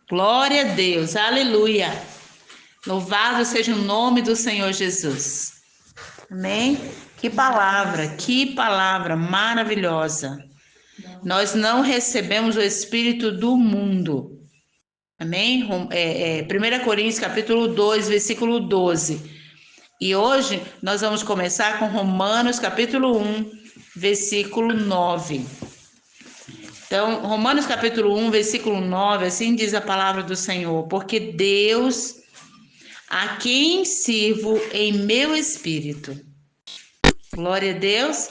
Glória a Deus, aleluia. Louvado seja o nome do Senhor Jesus. Amém? Que palavra maravilhosa. Nós não recebemos o espírito do mundo. Amém? 1 Coríntios capítulo 2, versículo 12. E hoje nós vamos começar com Romanos capítulo 1, versículo 9. Então, Romanos capítulo 1, versículo 9, assim diz a palavra do Senhor: porque Deus, a quem sirvo em meu espírito. Glória a Deus.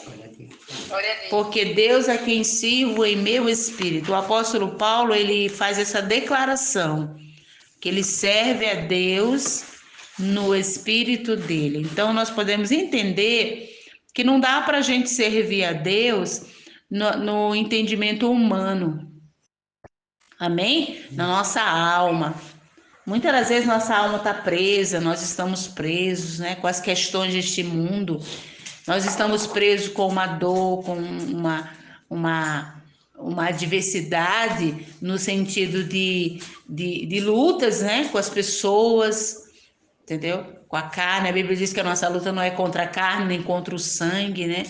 Porque Deus, a quem sirvo em meu espírito. O apóstolo Paulo, ele faz essa declaração, que ele serve a Deus no espírito dele. Então, nós podemos entender que não dá para a gente servir a Deus no entendimento humano. Amém? Na nossa alma. Muitas das vezes nossa alma está presa, nós estamos presos, né, com as questões deste mundo. Nós estamos presos com uma dor, com uma adversidade no sentido de lutas, né, com as pessoas, entendeu? Com a carne. A Bíblia diz que a nossa luta não é contra a carne, nem contra o sangue, né?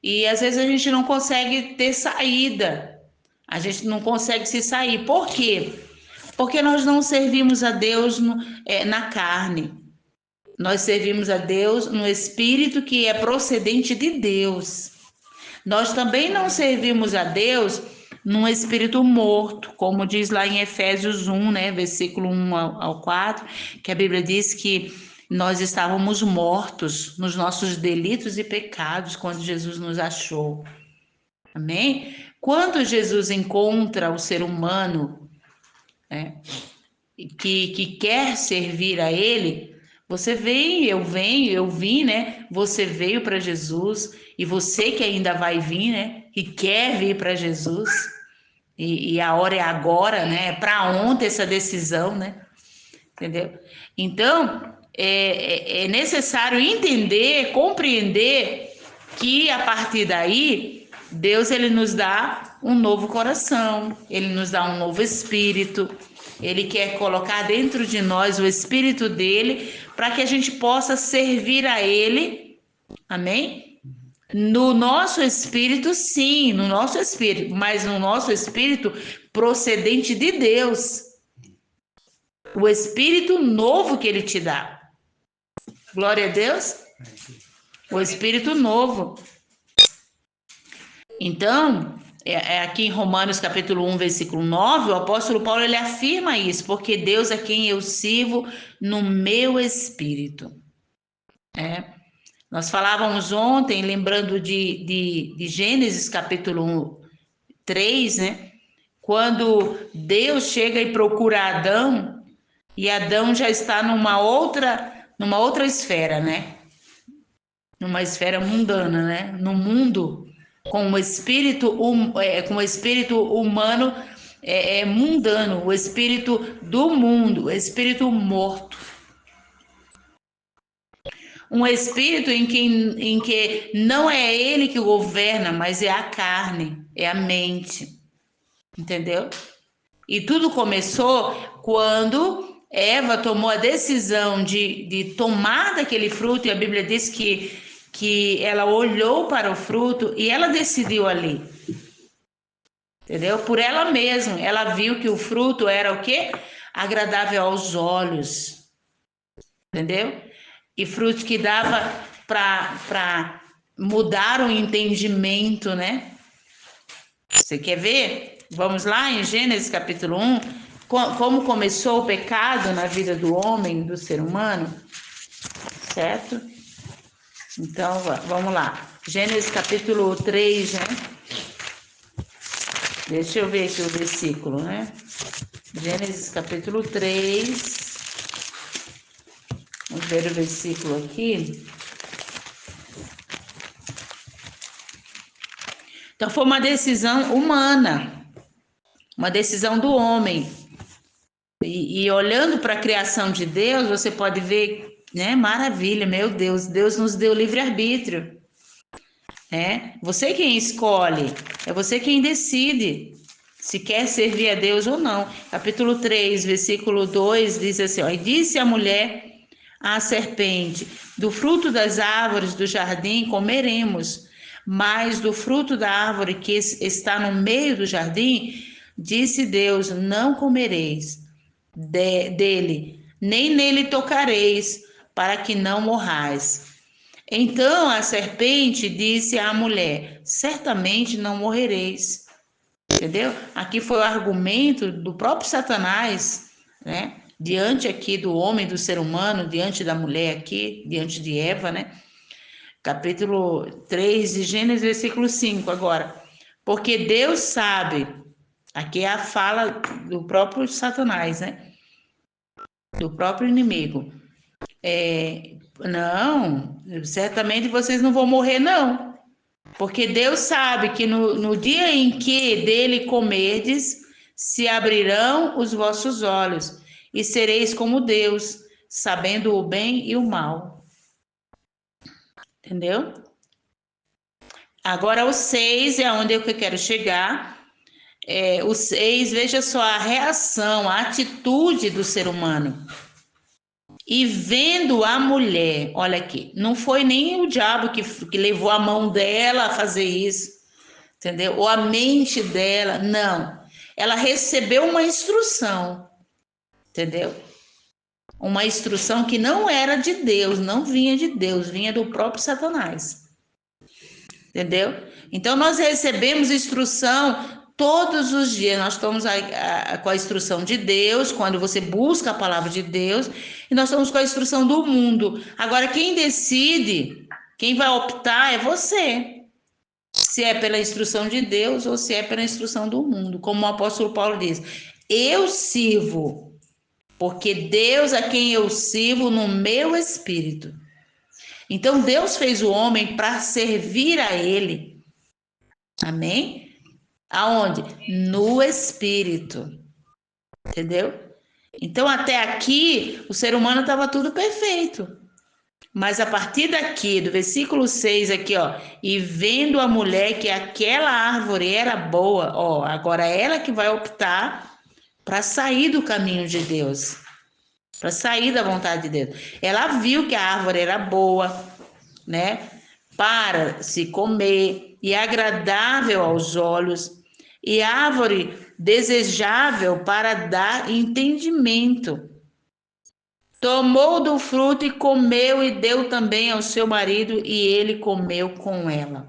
E às vezes a gente não consegue ter saída. A gente não consegue se sair. Por quê? Porque nós não servimos a Deus na carne. Nós servimos a Deus no espírito que é procedente de Deus. Nós também não servimos a Deus num espírito morto, como diz lá em Efésios 1, né, versículo 1 ao 4, que a Bíblia diz que nós estávamos mortos nos nossos delitos e pecados quando Jesus nos achou. Amém? Quando Jesus encontra o ser humano, né, que quer servir a Ele, você vem, eu vim, né? Você veio para Jesus e você que ainda vai vir, né? Que quer vir para Jesus e a hora é agora, né? Para ontem essa decisão, né? Entendeu? Então é necessário entender, compreender que a partir daí Deus ele nos dá um novo coração, ele nos dá um novo espírito. Ele quer colocar dentro de nós o espírito dele para que a gente possa servir a ele, amém? No nosso espírito, sim, no nosso espírito, mas no nosso espírito procedente de Deus. O espírito novo que ele te dá. Glória a Deus. O espírito novo. Então, aqui em Romanos capítulo 1, versículo 9, o apóstolo Paulo ele afirma isso, porque Deus é quem eu sirvo no meu espírito. Nós falávamos ontem, lembrando de Gênesis capítulo 3, né? Quando Deus chega e procura Adão, e Adão já está numa outra esfera, né? Numa esfera mundana, né? No mundo com o espírito humano mundano, o espírito do mundo, o espírito morto. Um espírito em que não é ele que governa, mas é a carne, é a mente. Entendeu? E tudo começou quando Eva tomou a decisão de tomar daquele fruto, e a Bíblia diz que ela olhou para o fruto e ela decidiu ali. Entendeu? Por ela mesma, ela viu que o fruto era o quê? Agradável aos olhos. Entendeu? E fruto que dava para mudar o entendimento, né? Você quer ver? Vamos lá em Gênesis capítulo 1, como começou o pecado na vida do homem, do ser humano, certo? Então, vamos lá. Gênesis capítulo 3, né? Deixa eu ver aqui o versículo, né? Gênesis capítulo 3. Vamos ver o versículo aqui. Então, foi uma decisão humana, uma decisão do homem. E olhando para a criação de Deus, você pode ver, né? Maravilha, meu Deus, Deus nos deu livre-arbítrio. Você quem escolhe, é você quem decide se quer servir a Deus ou não. Capítulo 3, versículo 2 diz assim, ó, e disse a mulher à serpente, do fruto das árvores do jardim comeremos, mas do fruto da árvore que está no meio do jardim, disse Deus, não comereis dele, nem nele tocareis, para que não morrais. Então a serpente disse à mulher, certamente não morrereis. Entendeu? Aqui foi o argumento do próprio Satanás, né? Diante aqui do homem, do ser humano, diante da mulher aqui, diante de Eva, né? Capítulo 3 de Gênesis, versículo 5 agora. Porque Deus sabe, aqui é a fala do próprio Satanás, né? Do próprio inimigo. Não, certamente vocês não vão morrer, não. Porque Deus sabe que no dia em que dele comerdes, se abrirão os vossos olhos, e sereis como Deus, sabendo o bem e o mal. Entendeu? Agora o 6 é onde eu quero chegar. O 6, veja só a reação, a atitude do ser humano. E vendo a mulher, olha aqui, não foi nem o diabo que levou a mão dela a fazer isso, entendeu? Ou a mente dela, não. Ela recebeu uma instrução, entendeu? Uma instrução que não era de Deus, não vinha de Deus, vinha do próprio Satanás, entendeu? Então nós recebemos instrução todos os dias, nós estamos com a instrução de Deus, quando você busca a palavra de Deus, e nós estamos com a instrução do mundo. Agora, quem decide, quem vai optar é você. Se é pela instrução de Deus ou se é pela instrução do mundo. Como o apóstolo Paulo diz, eu sirvo, porque Deus a quem eu sirvo no meu espírito. Então, Deus fez o homem para servir a ele. Amém? Aonde? No espírito. Entendeu? Então, até aqui, o ser humano estava tudo perfeito. Mas a partir daqui, do versículo 6 aqui, ó, e vendo a mulher que aquela árvore era boa, ó, agora ela que vai optar para sair do caminho de Deus, para sair da vontade de Deus. Ela viu que a árvore era boa, né, para se comer e agradável aos olhos, e árvore desejável para dar entendimento. Tomou do fruto e comeu e deu também ao seu marido e ele comeu com ela.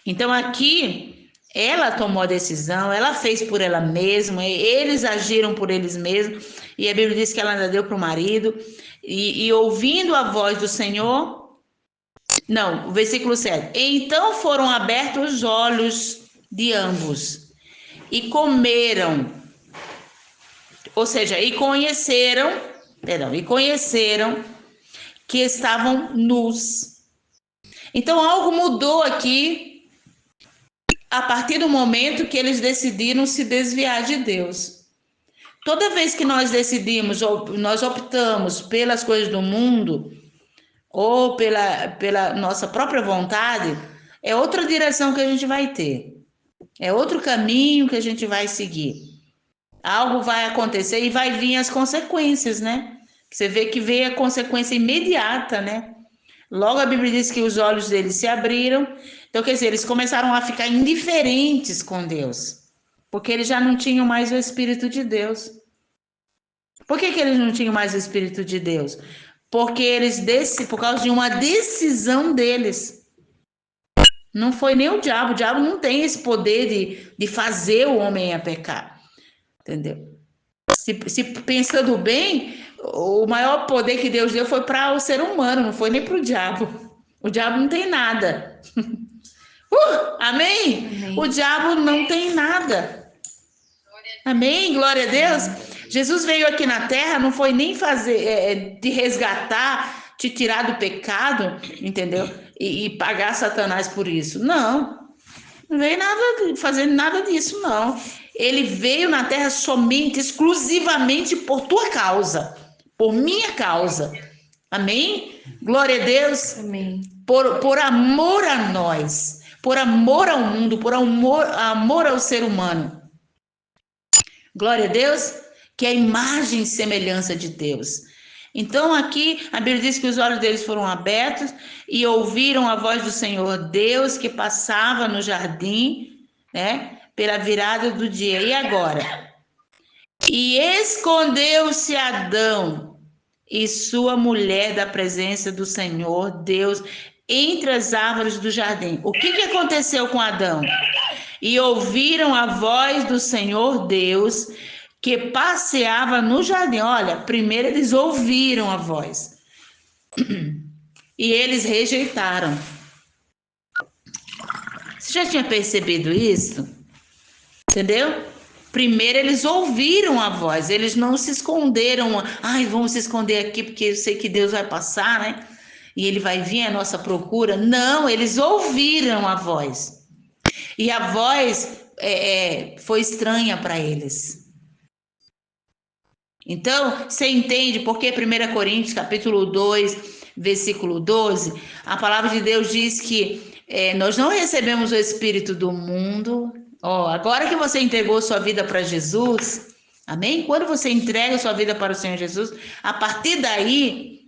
Então aqui ela tomou a decisão, ela fez por ela mesma, eles agiram por eles mesmos e a Bíblia diz que ela ainda deu para o marido e ouvindo a voz do Senhor, não, o versículo 7, então foram abertos os olhos de ambos e comeram. Ou seja, e conheceram que estavam nus. Então, algo mudou aqui a partir do momento que eles decidiram se desviar de Deus. Toda vez que nós decidimos, ou nós optamos pelas coisas do mundo, ou pela nossa própria vontade, é outra direção que a gente vai ter. É outro caminho que a gente vai seguir. Algo vai acontecer e vai vir as consequências, né? Você vê que veio a consequência imediata, né? Logo a Bíblia diz que os olhos deles se abriram. Então, quer dizer, eles começaram a ficar indiferentes com Deus. Porque eles já não tinham mais o Espírito de Deus. Por que eles não tinham mais o Espírito de Deus? Porque por causa de uma decisão deles. Não foi nem o diabo não tem esse poder de fazer o homem a pecar. Entendeu? Se pensando bem, o maior poder que Deus deu foi para o ser humano, não foi nem para o diabo. O diabo não tem nada. Amém? Amém? O diabo não tem nada. Amém? Glória a Deus. Jesus veio aqui na terra, não foi nem te resgatar, te tirar do pecado, entendeu? E pagar Satanás por isso. Não veio fazer nada disso, não. Ele veio na terra somente, exclusivamente por tua causa, por minha causa. Amém? Glória a Deus. Amém. Por amor a nós. por amor ao mundo, por amor ao ser humano. Glória a Deus, que é a imagem e semelhança de Deus. Então aqui a Bíblia diz que os olhos deles foram abertos e ouviram a voz do Senhor Deus que passava no jardim, né, pela virada do dia. E agora? E escondeu-se Adão e sua mulher da presença do Senhor Deus entre as árvores do jardim. O que aconteceu com Adão? E ouviram a voz do Senhor Deus que passeava no jardim. Olha, primeiro eles ouviram a voz e eles rejeitaram. Você já tinha percebido isso? Entendeu? Primeiro eles ouviram a voz, eles não se esconderam. Ai, vamos se esconder aqui porque eu sei que Deus vai passar, né? E ele vai vir à nossa procura. Não, eles ouviram a voz. E a voz foi estranha para eles. Então, você entende porque 1 Coríntios, capítulo 2, versículo 12, a palavra de Deus diz que nós não recebemos o Espírito do mundo. Agora que você entregou sua vida para Jesus, amém? Quando você entrega sua vida para o Senhor Jesus, a partir daí,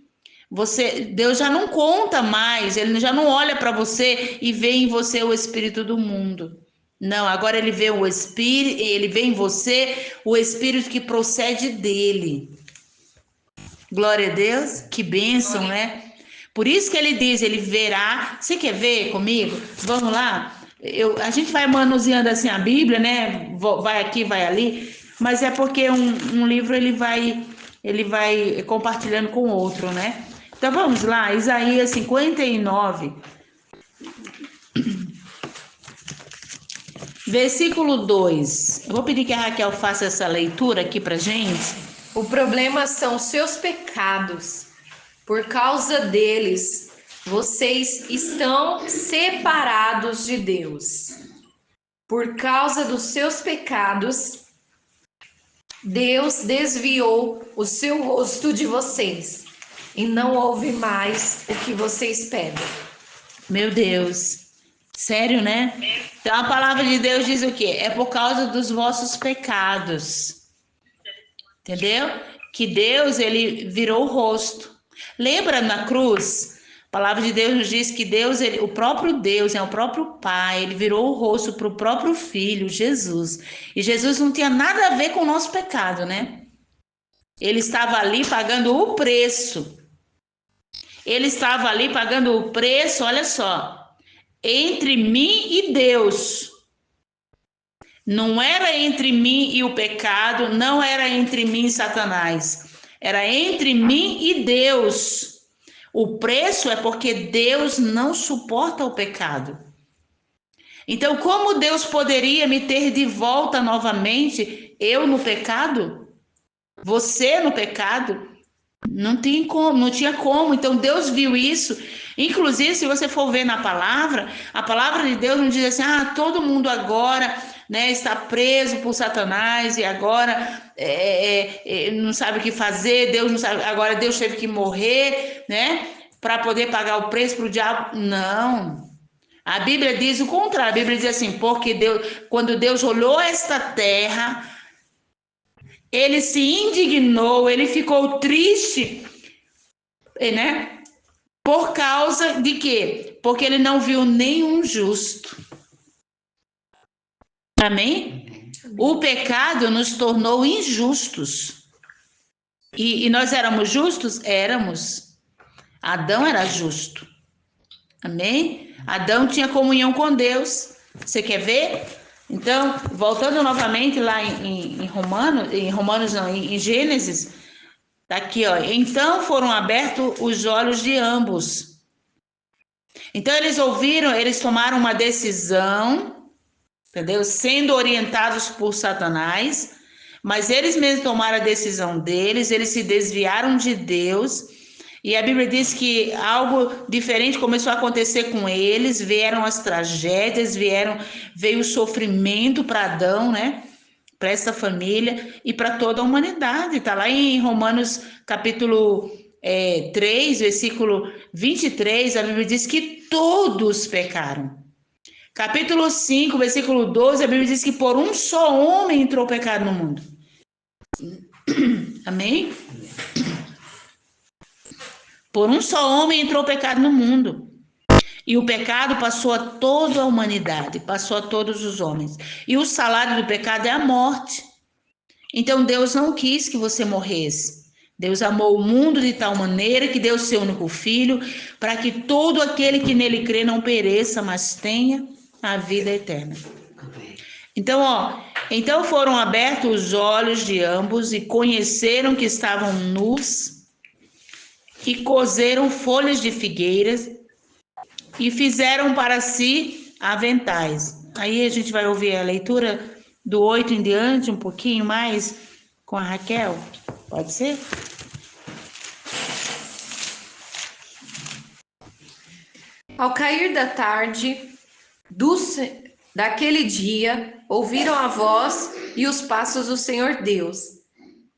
Deus já não conta mais, Ele já não olha para você e vê em você o Espírito do mundo. Não, agora ele vê o Espírito, ele vê em você o Espírito que procede dele. Glória a Deus, que bênção, né? Por isso que ele diz, ele verá. Você quer ver comigo? Vamos lá? A gente vai manuseando assim a Bíblia, né? Vai aqui, vai ali, mas é porque um livro ele vai compartilhando com o outro, né? Então vamos lá, Isaías 59. Versículo 2. Eu vou pedir que a Raquel faça essa leitura aqui pra gente. O problema são os seus pecados. Por causa deles, vocês estão separados de Deus. Por causa dos seus pecados, Deus desviou o seu rosto de vocês e não ouve mais o que vocês pedem. Meu Deus. Sério, né? Então a palavra de Deus diz o quê? É por causa dos vossos pecados. Entendeu? Que Deus, ele virou o rosto. Lembra na cruz? A palavra de Deus nos diz que Deus, o próprio Deus, o próprio Pai, ele virou o rosto para o próprio Filho, Jesus. E Jesus não tinha nada a ver com o nosso pecado, né? Ele estava ali pagando o preço. Ele estava ali pagando o preço, olha só. Entre mim e Deus. Não era entre mim e o pecado, não era entre mim e Satanás. Era entre mim e Deus. O preço é porque Deus não suporta o pecado. Então, como Deus poderia me ter de volta novamente, eu no pecado? Você no pecado? Não tinha como. Então Deus viu isso. Inclusive, se você for ver na palavra, a palavra de Deus não diz assim: todo mundo agora, né, está preso por Satanás e agora não sabe o que fazer. Deus não sabe. Agora Deus teve que morrer, né, para poder pagar o preço para o diabo. Não. A Bíblia diz o contrário. A Bíblia diz assim: porque quando Deus olhou esta terra, ele se indignou, ele ficou triste, né? Por causa de quê? Porque ele não viu nenhum justo. Amém? O pecado nos tornou injustos. E nós éramos justos? Éramos. Adão era justo. Amém? Adão tinha comunhão com Deus. Você quer ver? Então, voltando novamente lá em Gênesis, tá aqui, ó. Então foram abertos os olhos de ambos. Então eles ouviram, eles tomaram uma decisão, entendeu? Sendo orientados por Satanás, mas eles mesmos tomaram a decisão deles, eles se desviaram de Deus. E a Bíblia diz que algo diferente começou a acontecer com eles, vieram as tragédias, veio o sofrimento para Adão, né? Para essa família e para toda a humanidade. Está lá em Romanos capítulo 3, versículo 23, a Bíblia diz que todos pecaram. Capítulo 5, versículo 12, a Bíblia diz que por um só homem entrou o pecado no mundo. Amém? Por um só homem entrou o pecado no mundo. E o pecado passou a toda a humanidade, passou a todos os homens. E o salário do pecado é a morte. Então Deus não quis que você morresse. Deus amou o mundo de tal maneira que deu seu único filho, para que todo aquele que nele crê não pereça, mas tenha a vida eterna. Então foram abertos os olhos de ambos e conheceram que estavam nus e coseram folhas de figueiras e fizeram para si aventais. Aí a gente vai ouvir a leitura do 8 em diante, um pouquinho mais, com a Raquel. Pode ser? Ao cair da tarde daquele dia, ouviram a voz e os passos do Senhor Deus,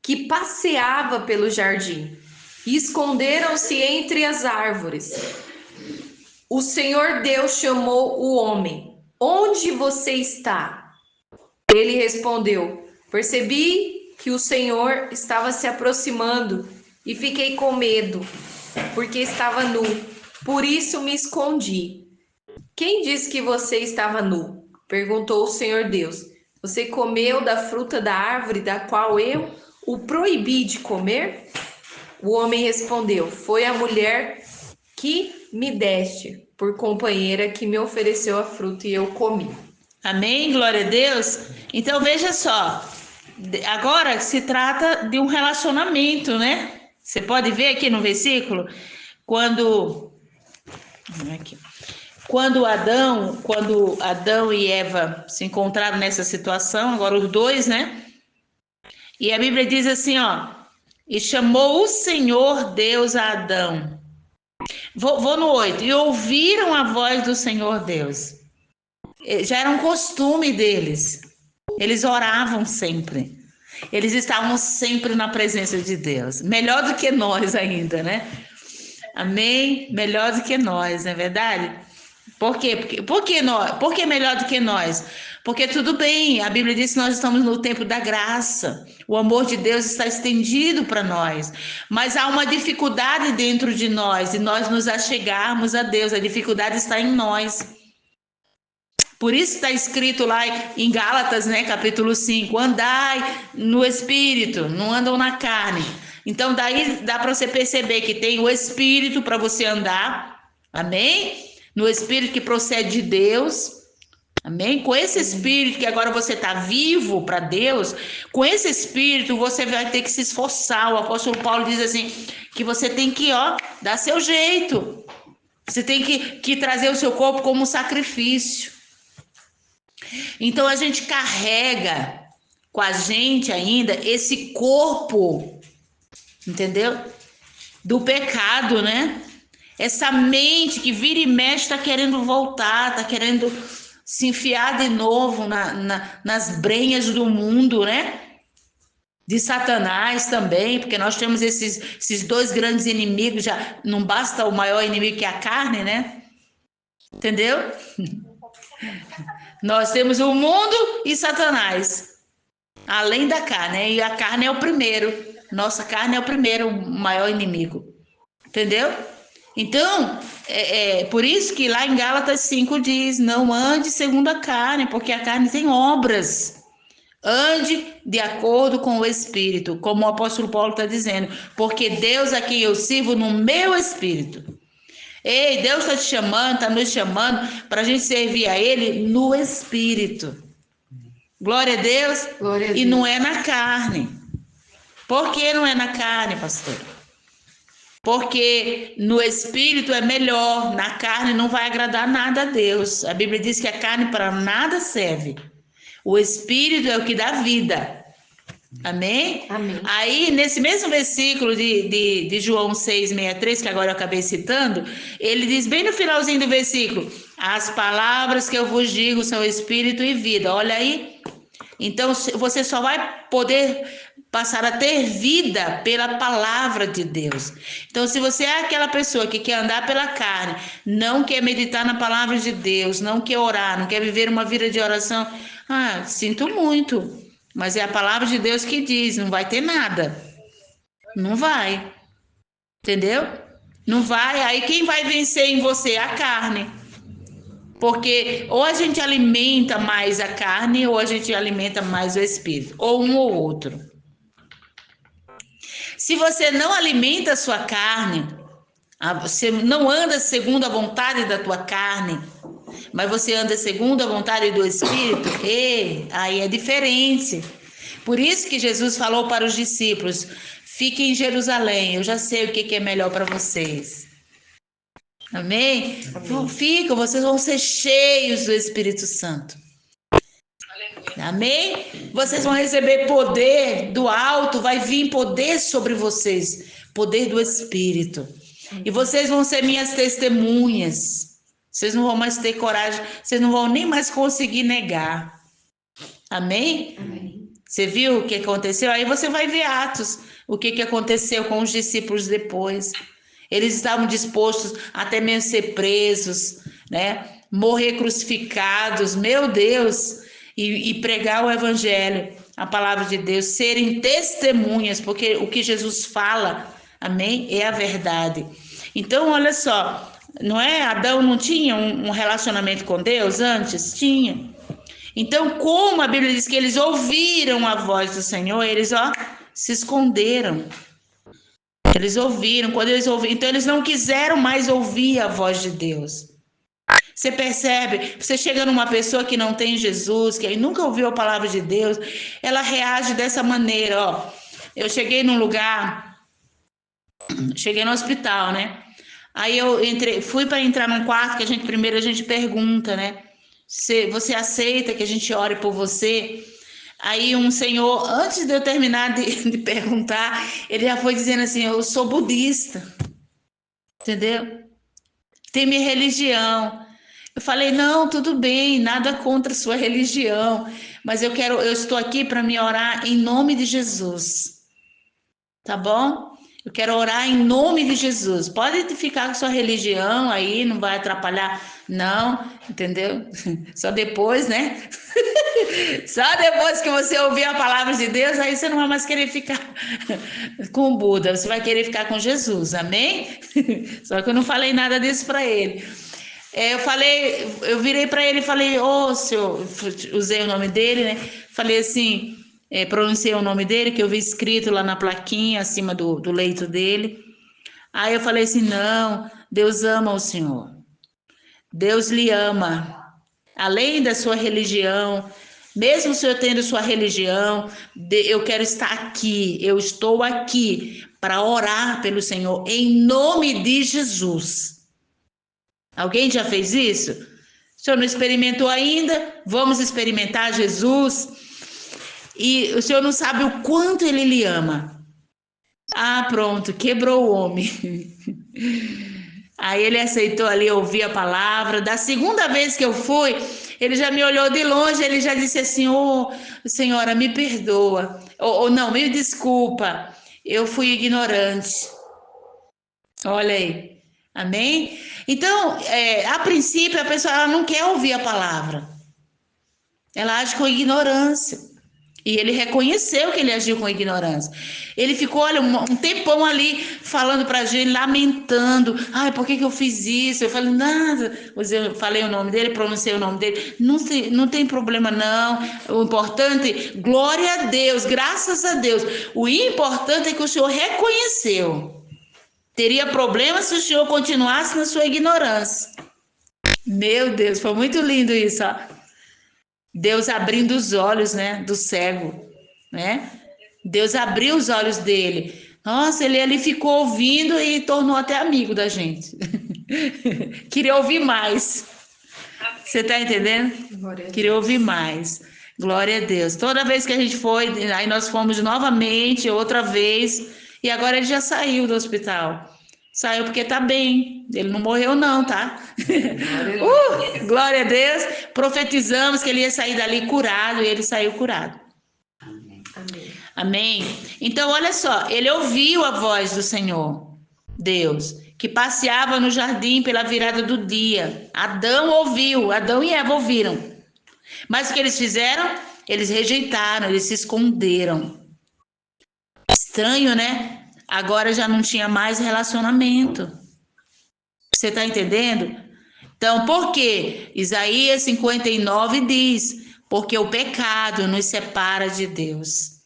que passeava pelo jardim, e esconderam-se entre as árvores. O Senhor Deus chamou o homem: onde você está? Ele respondeu: percebi que o Senhor estava se aproximando e fiquei com medo, porque estava nu. Por isso me escondi. Quem disse que você estava nu? Perguntou o Senhor Deus. Você comeu da fruta da árvore da qual eu o proibi de comer? O homem respondeu: foi a mulher que me deste por companheira que me ofereceu a fruta e eu comi. Amém? Glória a Deus. Então veja só, agora se trata de um relacionamento, né? Você pode ver aqui no versículo, quando Adão e Eva se encontraram nessa situação, agora os dois, né? E a Bíblia diz assim, e chamou o Senhor Deus a Adão. Vou no 8. E ouviram a voz do Senhor Deus. Já era um costume deles. Eles oravam sempre. Eles estavam sempre na presença de Deus. Melhor do que nós ainda, né? Amém? Melhor do que nós, não é verdade? Por quê? Por que melhor do que nós? Porque tudo bem, a Bíblia diz que nós estamos no tempo da graça. O amor de Deus está estendido para nós. Mas há uma dificuldade dentro de nós, de nós nos achegarmos a Deus. A dificuldade está em nós. Por isso está escrito lá em Gálatas, né, capítulo 5, andai no Espírito, não andam na carne. Então daí dá para você perceber que tem o Espírito para você andar, amém? No Espírito que procede de Deus, amém? Com esse Espírito que agora você está vivo para Deus, com esse Espírito você vai ter que se esforçar. O apóstolo Paulo diz assim, que você tem que, dar seu jeito. Você tem que trazer o seu corpo como um sacrifício. Então a gente carrega com a gente ainda esse corpo, entendeu? Do pecado, né? Essa mente que vira e mexe está querendo voltar, está querendo se enfiar de novo nas brenhas do mundo, né? De Satanás também, porque nós temos esses dois grandes inimigos, já não basta o maior inimigo que é a carne, né? Entendeu? Nós temos o mundo e Satanás, além da carne, e a carne é o primeiro, nossa carne é o primeiro, o maior inimigo, entendeu? Então, por isso que lá em Gálatas 5 diz, não ande segundo a carne, porque a carne tem obras, ande de acordo com o Espírito, como o apóstolo Paulo está dizendo, porque Deus a quem eu sirvo no meu Espírito. Ei, Deus está te chamando, está nos chamando para a gente servir a Ele no Espírito. Glória a Deus. Glória a Deus. E não é na carne. Por que não é na carne, pastor? Porque no Espírito é melhor, na carne não vai agradar nada a Deus. A Bíblia diz que a carne para nada serve. O Espírito é o que dá vida. Amém? Amém. Aí, nesse mesmo versículo de João 6,63, que agora eu acabei citando, ele diz bem no finalzinho do versículo, as palavras que eu vos digo são espírito e vida. Olha aí, Então, você só vai poder passar a ter vida pela palavra de Deus. Então, se você é aquela pessoa que quer andar pela carne, não quer meditar na palavra de Deus, não quer orar, não quer viver uma vida de oração, sinto muito, mas é a palavra de Deus que diz, não vai ter nada. Não vai. Entendeu? Não vai. Aí quem vai vencer em você? A carne. Porque ou a gente alimenta mais a carne ou a gente alimenta mais o espírito, ou um ou outro. Se você não alimenta a sua carne, você não anda segundo a vontade da tua carne, mas você anda segundo a vontade do espírito, aí é diferente. Por isso que Jesus falou para os discípulos: fiquem em Jerusalém, eu já sei o que é melhor para vocês. Amém? Não ficam, vocês vão ser cheios do Espírito Santo. Amém? Vocês vão receber poder do alto, vai vir poder sobre vocês, poder do Espírito. E vocês vão ser minhas testemunhas. Vocês não vão mais ter coragem, vocês não vão nem mais conseguir negar. Amém? Amém. Você viu o que aconteceu? Aí você vai ver Atos, o que aconteceu com os discípulos depois. Eles estavam dispostos até mesmo ser presos, né? Morrer crucificados, meu Deus, e pregar o evangelho, a palavra de Deus, serem testemunhas, porque o que Jesus fala, amém, é a verdade. Então, olha só, não é? Adão não tinha um relacionamento com Deus antes? Tinha. Então, como a Bíblia diz que eles ouviram a voz do Senhor, eles se esconderam. Eles ouviram, quando eles ouviram, então eles não quiseram mais ouvir a voz de Deus. Você percebe? Você chega numa pessoa que não tem Jesus, que nunca ouviu a palavra de Deus, ela reage dessa maneira, Eu cheguei num lugar, cheguei no hospital, né? Aí eu fui para entrar num quarto que primeiro a gente pergunta, né? Você aceita que a gente ore por você? Aí um senhor, antes de eu terminar de perguntar, ele já foi dizendo assim: eu sou budista, entendeu? Tem minha religião. Eu falei: não, tudo bem, nada contra a sua religião, mas eu estou aqui para me orar em nome de Jesus, tá bom? Eu quero orar em nome de Jesus. Pode ficar com sua religião aí, não vai atrapalhar, não, entendeu? Só depois, né? Só depois que você ouvir a palavra de Deus, aí você não vai mais querer ficar com o Buda, você vai querer ficar com Jesus, amém? Só que eu não falei nada disso para ele. Eu virei para ele e falei: senhor, usei o nome dele, né? Falei assim, pronunciei o nome dele, que eu vi escrito lá na plaquinha, acima do leito dele. Aí eu falei assim: não, Deus ama o senhor. Deus lhe ama. Além da sua religião, mesmo o senhor tendo sua religião, eu quero estar aqui, eu estou aqui para orar pelo Senhor, em nome de Jesus. Alguém já fez isso? O senhor não experimentou ainda? Vamos experimentar Jesus. E o senhor não sabe o quanto ele lhe ama. Pronto, quebrou o homem. Aí ele aceitou ali ouvir a palavra. Da segunda vez que eu fui, ele já me olhou de longe, ele já disse assim: senhora, me perdoa. Não, me desculpa, eu fui ignorante. Olha aí, amém? Então, a princípio, a pessoa ela não quer ouvir a palavra. Ela age com ignorância. E ele reconheceu que ele agiu com ignorância. Ele ficou, olha, um tempão ali falando pra gente, lamentando. Por que eu fiz isso? Eu falei: nada. Eu falei o nome dele, pronunciei o nome dele. Não tem problema, não. O importante, glória a Deus, graças a Deus. O importante é que o senhor reconheceu. Teria problema se o senhor continuasse na sua ignorância. Meu Deus, foi muito lindo isso, Deus abrindo os olhos, né, do cego, né? Deus abriu os olhos dele. Nossa, ele ficou ouvindo e tornou até amigo da gente. Queria ouvir mais. Você tá entendendo? Queria ouvir mais. Glória a Deus. Toda vez que a gente foi, aí nós fomos novamente, outra vez, e agora ele já saiu do hospital. Saiu porque tá bem. Ele não morreu não, tá? Glória a Deus. Glória a Deus. Profetizamos que ele ia sair dali curado e ele saiu curado. Amém. Amém? Então, olha só, ele ouviu a voz do Senhor, Deus, que passeava no jardim pela virada do dia. Adão ouviu, Adão e Eva ouviram. Mas o que eles fizeram? Eles rejeitaram, eles se esconderam. Estranho, né? Agora já não tinha mais relacionamento. Você está entendendo? Então, por quê? Isaías 59 diz: porque o pecado nos separa de Deus.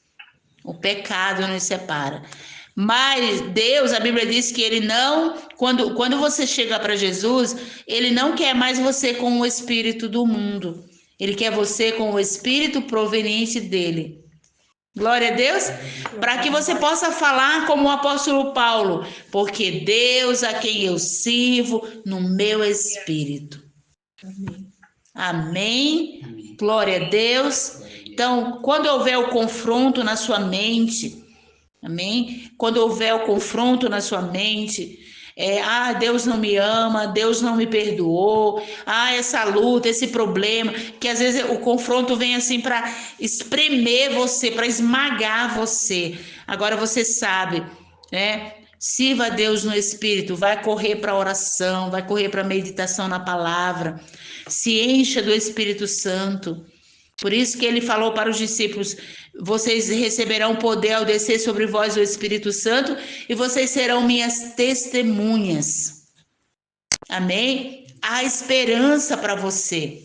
O pecado nos separa. Mas Deus, a Bíblia diz que ele não, quando você chega para Jesus, ele não quer mais você com o espírito do mundo. Ele quer você com o espírito proveniente dele. Glória a Deus, para que você possa falar como o apóstolo Paulo, porque Deus a quem eu sirvo no meu espírito. Amém. Amém. Glória a Deus. Então, quando houver o confronto na sua mente, amém? Quando houver o confronto na sua mente, Deus não me ama, Deus não me perdoou, essa luta, esse problema, que às vezes o confronto vem assim para espremer você, para esmagar você. Agora você sabe, né? Sirva a Deus no Espírito, vai correr para a oração, vai correr para a meditação na palavra, se encha do Espírito Santo. Por isso que ele falou para os discípulos: vocês receberão poder ao descer sobre vós o Espírito Santo e vocês serão minhas testemunhas. Amém? Há esperança para você.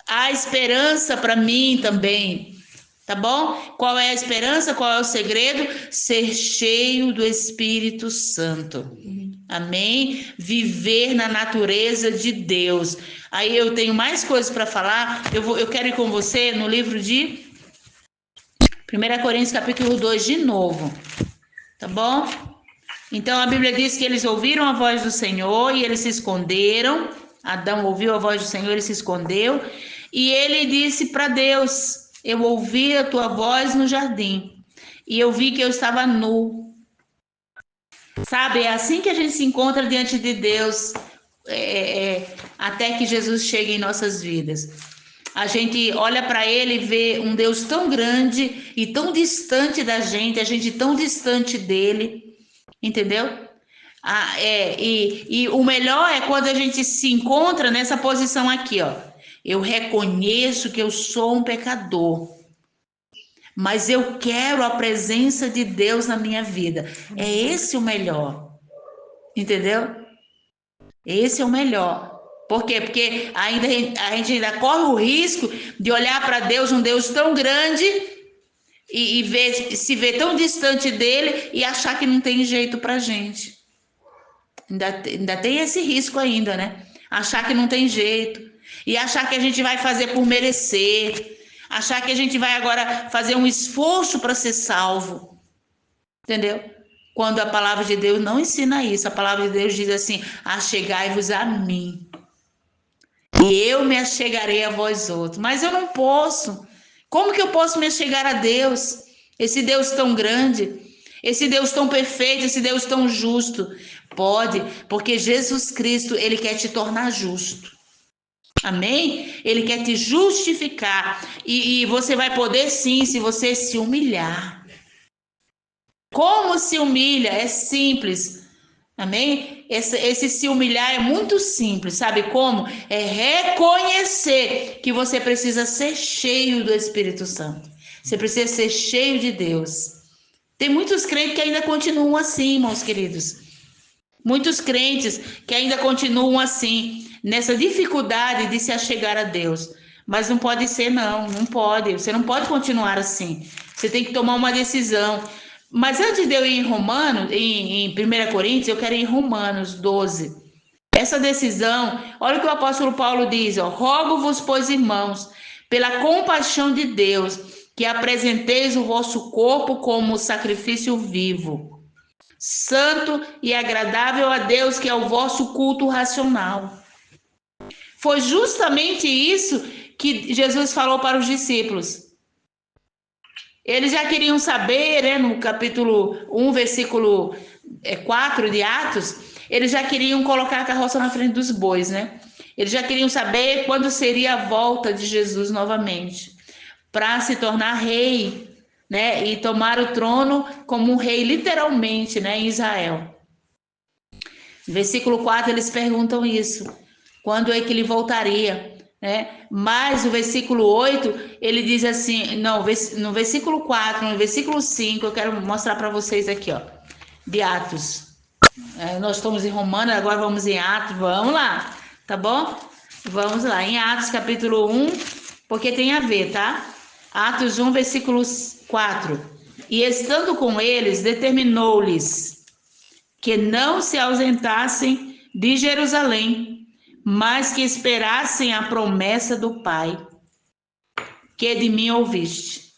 Há esperança para mim também. Tá bom? Qual é a esperança? Qual é o segredo? Ser cheio do Espírito Santo. Amém? Viver na natureza de Deus. Aí eu tenho mais coisas para falar. Eu quero ir com você no livro de 1 Coríntios capítulo 2 de novo. Tá bom? Então a Bíblia diz que eles ouviram a voz do Senhor e eles se esconderam. Adão ouviu a voz do Senhor, ele se escondeu. E ele disse para Deus: eu ouvi a tua voz no jardim e eu vi que eu estava nu. Sabe, é assim que a gente se encontra diante de Deus, até que Jesus chegue em nossas vidas. A gente olha para ele e vê um Deus tão grande e tão distante da gente, a gente tão distante dele, entendeu? E o melhor é quando a gente se encontra nessa posição aqui, ó. Eu reconheço que eu sou um pecador, mas eu quero a presença de Deus na minha vida. É esse o melhor, entendeu? Esse é o melhor. Por quê? Porque a gente ainda corre o risco de olhar para Deus, um Deus tão grande, e se ver tão distante dele e achar que não tem jeito para a gente. Ainda tem esse risco ainda, né? Achar que não tem jeito. E achar que a gente vai fazer por merecer. Achar que a gente vai agora fazer um esforço para ser salvo. Entendeu? Quando a palavra de Deus não ensina isso. A palavra de Deus diz assim: achegai-vos a mim, e eu me achegarei a vós outros. Mas eu não posso. Como que eu posso me achegar a Deus? Esse Deus tão grande, esse Deus tão perfeito, esse Deus tão justo. Pode, porque Jesus Cristo, ele quer te tornar justo. Amém? Ele quer te justificar. E você vai poder sim, se você se humilhar. Como se humilha? É simples. Amém? Esse se humilhar é muito simples. Sabe como? É reconhecer que você precisa ser cheio do Espírito Santo. Você precisa ser cheio de Deus. Tem muitos crentes que ainda continuam assim, irmãos queridos. Muitos crentes que ainda continuam assim, nessa dificuldade de se achegar a Deus. Mas não pode ser, não pode. Você não pode continuar assim. Você tem que tomar uma decisão. Mas antes de eu ir em 1 Coríntios, eu quero ir em Romanos 12. Essa decisão, olha o que o apóstolo Paulo diz, ó: rogo-vos, pois, irmãos, pela compaixão de Deus, que apresenteis o vosso corpo como sacrifício vivo, santo e agradável a Deus, que é o vosso culto racional. Foi justamente isso que Jesus falou para os discípulos. Eles já queriam saber, né, no capítulo 1, versículo 4 de Atos, eles já queriam colocar a carroça na frente dos bois, né? Eles já queriam saber quando seria a volta de Jesus novamente, para se tornar rei, né? E tomar o trono como um rei, literalmente, né? Em Israel. No versículo 4, eles perguntam isso. Quando é que ele voltaria? Né? Mas o versículo 8, ele diz assim, não, no versículo 4, no versículo 5, eu quero mostrar para vocês aqui, ó, de Atos. Nós estamos em Romanos, agora vamos em Atos, vamos lá, tá bom? Vamos lá, em Atos capítulo 1, porque tem a ver, tá? Atos 1, versículo 4. E estando com eles, determinou-lhes que não se ausentassem de Jerusalém, mas que esperassem a promessa do Pai, que de mim ouviste.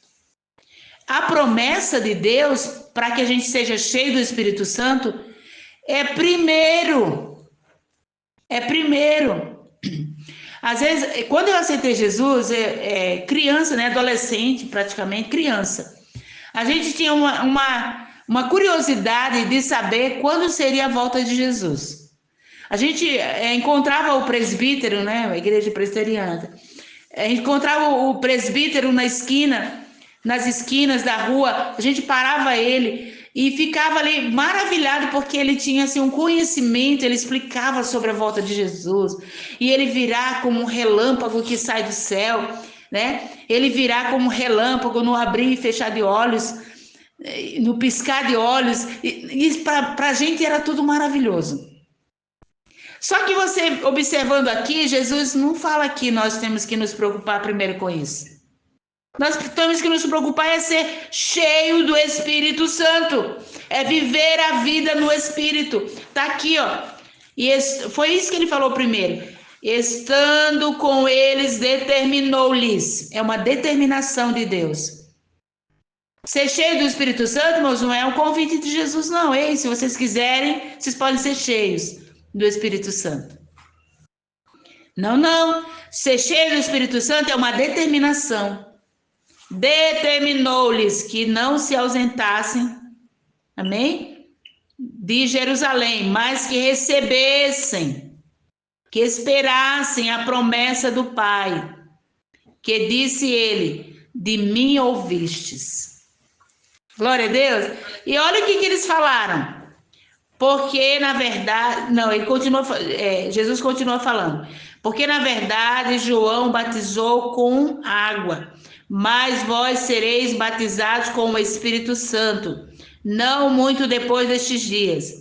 A promessa de Deus, para que a gente seja cheio do Espírito Santo, é primeiro. É primeiro. Às vezes, quando eu aceitei Jesus, criança, né, adolescente, praticamente, criança, a gente tinha uma curiosidade de saber quando seria a volta de Jesus. A gente encontrava o presbítero, né, a igreja presbiteriana, encontrava o presbítero nas esquinas da rua, a gente parava ele e ficava ali maravilhado porque ele tinha assim, um conhecimento, ele explicava sobre a volta de Jesus, e ele virá como um relâmpago que sai do céu, né? Ele virá como um relâmpago no abrir e fechar de olhos, no piscar de olhos, e para a gente era tudo maravilhoso. Só que você, observando aqui, Jesus não fala que nós temos que nos preocupar primeiro com isso. Nós temos que nos preocupar é ser cheio do Espírito Santo, é viver a vida no Espírito. Tá aqui, ó. E foi isso que ele falou primeiro. Estando com eles, determinou-lhes. É uma determinação de Deus. Ser cheio do Espírito Santo, irmãos, não é um convite de Jesus, não. Ei, se vocês quiserem, vocês podem ser cheios do Espírito Santo. Não, não. Ser cheio do Espírito Santo é uma determinação. Determinou-lhes que não se ausentassem, amém? De Jerusalém, mas que recebessem, que esperassem a promessa do Pai, que disse ele, de mim ouvistes. Glória a Deus. E olha o que eles falaram. Porque, na verdade, não, Jesus continua falando. Porque, na verdade, João batizou com água, mas vós sereis batizados com o Espírito Santo, não muito depois destes dias.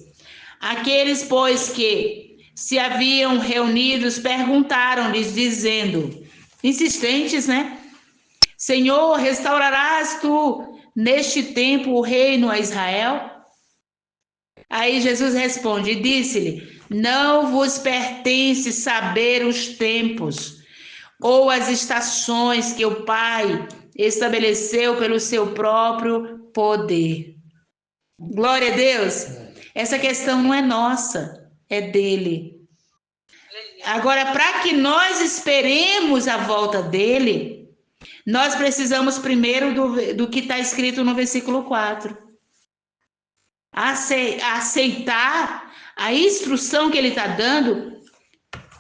Aqueles, pois, que se haviam reunidos, perguntaram-lhes, dizendo, insistentes, né? Senhor, restaurarás tu neste tempo o reino a Israel? Aí Jesus responde e disse-lhe, não vos pertence saber os tempos ou as estações que o Pai estabeleceu pelo seu próprio poder. Glória a Deus. Essa questão não é nossa, é dele. Agora, para que nós esperemos a volta dele, nós precisamos primeiro do que está escrito no versículo 4. Aceitar a instrução que ele está dando,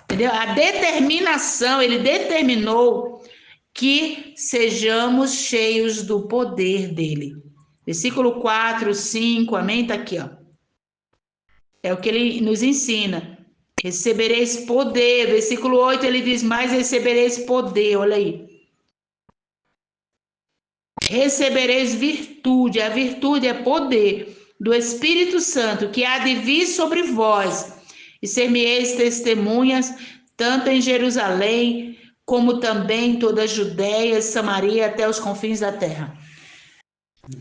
entendeu? A determinação, ele determinou que sejamos cheios do poder dele. Versículo 4, 5, amém? Tá aqui, ó. É o que ele nos ensina. Recebereis poder. Versículo 8, ele diz, mas recebereis poder, olha aí. Recebereis virtude. A virtude é poder do Espírito Santo, que há de vir sobre vós, e ser-me-eis testemunhas, tanto em Jerusalém, como também em toda a Judéia e Samaria, até os confins da terra.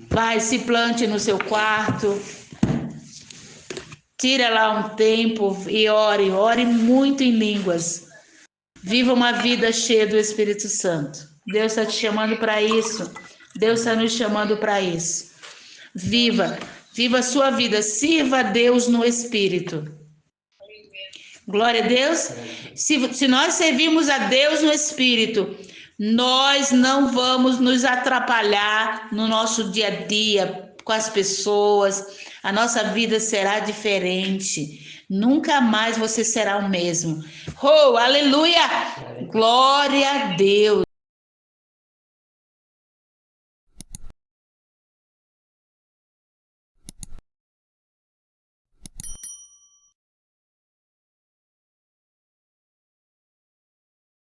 Vai, se plante no seu quarto, tira lá um tempo e ore muito em línguas. Viva uma vida cheia do Espírito Santo. Deus está te chamando para isso. Deus está nos chamando para isso. Viva a sua vida, sirva a Deus no Espírito. Glória a Deus. Se nós servimos a Deus no Espírito, nós não vamos nos atrapalhar no nosso dia a dia com as pessoas. A nossa vida será diferente. nunca mais você será o mesmo. Oh, aleluia! Glória a Deus!